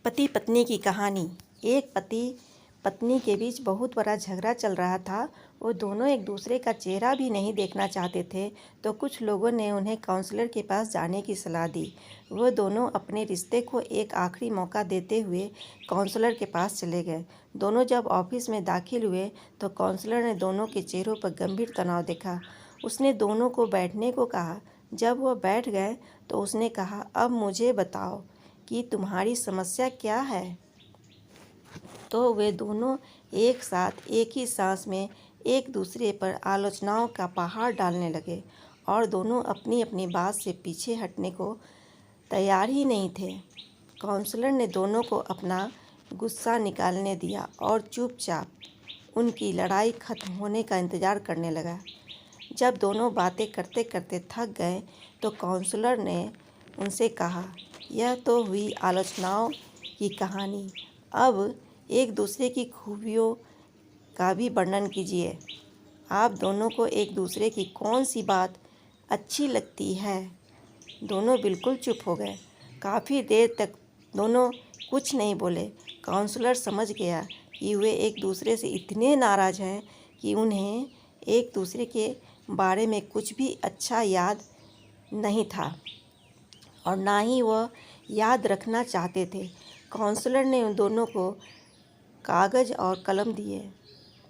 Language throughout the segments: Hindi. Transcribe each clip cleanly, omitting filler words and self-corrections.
पति पत्नी की कहानी। एक पति पत्नी के बीच बहुत बड़ा झगड़ा चल रहा था। वो दोनों एक दूसरे का चेहरा भी नहीं देखना चाहते थे, तो कुछ लोगों ने उन्हें काउंसलर के पास जाने की सलाह दी। वो दोनों अपने रिश्ते को एक आखिरी मौका देते हुए काउंसलर के पास चले गए। दोनों जब ऑफिस में दाखिल हुए तो काउंसलर ने दोनों के चेहरों पर गंभीर तनाव देखा। उसने दोनों को बैठने को कहा। जब वह बैठ गए तो उसने कहा, अब मुझे बताओ कि तुम्हारी समस्या क्या है। तो वे दोनों एक साथ एक ही सांस में एक दूसरे पर आलोचनाओं का पहाड़ डालने लगे और दोनों अपनी अपनी बात से पीछे हटने को तैयार ही नहीं थे। काउंसलर ने दोनों को अपना गुस्सा निकालने दिया और चुपचाप उनकी लड़ाई खत्म होने का इंतज़ार करने लगा। जब दोनों बातें करते करते थक गए तो काउंसलर ने उनसे कहा, यह तो हुई आलोचनाओं की कहानी। अब एक दूसरे की खूबियों का भी वर्णन कीजिए। आप दोनों को एक दूसरे की कौन सी बात अच्छी लगती है। दोनों बिल्कुल चुप हो गए। काफ़ी देर तक दोनों कुछ नहीं बोले। काउंसलर समझ गया कि वे एक दूसरे से इतने नाराज़ हैं कि उन्हें एक दूसरे के बारे में कुछ भी अच्छा याद नहीं था और ना ही वह याद रखना चाहते थे। काउंसलर ने उन दोनों को कागज़ और कलम दिए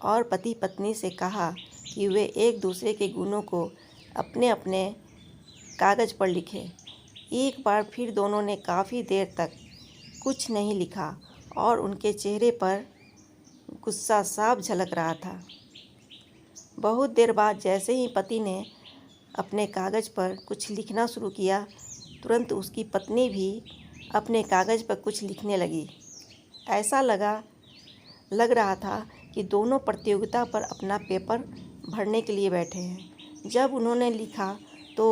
और पति पत्नी से कहा कि वे एक दूसरे के गुणों को अपने अपने कागज़ पर लिखें। एक बार फिर दोनों ने काफ़ी देर तक कुछ नहीं लिखा और उनके चेहरे पर गुस्सा साफ झलक रहा था। बहुत देर बाद जैसे ही पति ने अपने कागज़ पर कुछ लिखना शुरू किया, तुरंत उसकी पत्नी भी अपने कागज़ पर कुछ लिखने लगी। ऐसा लग रहा था कि दोनों प्रतियोगिता पर अपना पेपर भरने के लिए बैठे हैं। जब उन्होंने लिखा तो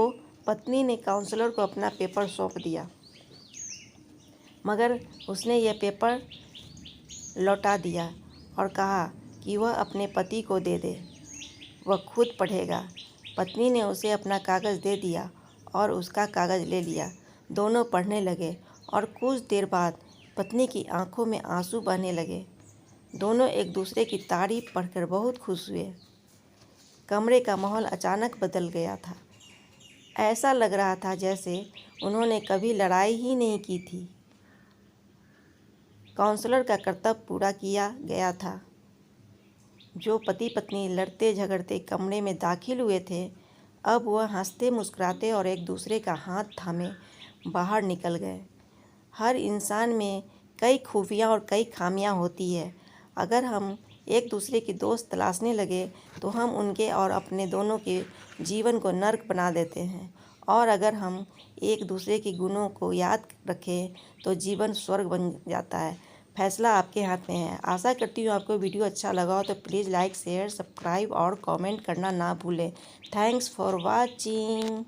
पत्नी ने काउंसलर को अपना पेपर सौंप दिया, मगर उसने यह पेपर लौटा दिया और कहा कि वह अपने पति को दे दे, वह खुद पढ़ेगा। पत्नी ने उसे अपना कागज़ दे दिया और उसका कागज़ ले लिया। दोनों पढ़ने लगे और कुछ देर बाद पत्नी की आंखों में आंसू बहने लगे। दोनों एक दूसरे की तारीफ पढ़कर बहुत खुश हुए। कमरे का माहौल अचानक बदल गया था। ऐसा लग रहा था जैसे उन्होंने कभी लड़ाई ही नहीं की थी। काउंसलर का कर्तव्य पूरा किया गया था। जो पति पत्नी लड़ते झगड़ते कमरे में दाखिल हुए थे, अब वह हंसते मुस्कुराते और एक दूसरे का हाथ थामे बाहर निकल गए। हर इंसान में कई खूबियाँ और कई खामियाँ होती है। अगर हम एक दूसरे की दोस्त तलाशने लगे तो हम उनके और अपने दोनों के जीवन को नर्क बना देते हैं, और अगर हम एक दूसरे के गुणों को याद रखें तो जीवन स्वर्ग बन जाता है। फैसला आपके हाथ में है। आशा करती हूँ आपको वीडियो अच्छा लगा हो तो प्लीज़ लाइक, शेयर, सब्सक्राइब और कमेंट करना ना भूलें। Thanks for watching.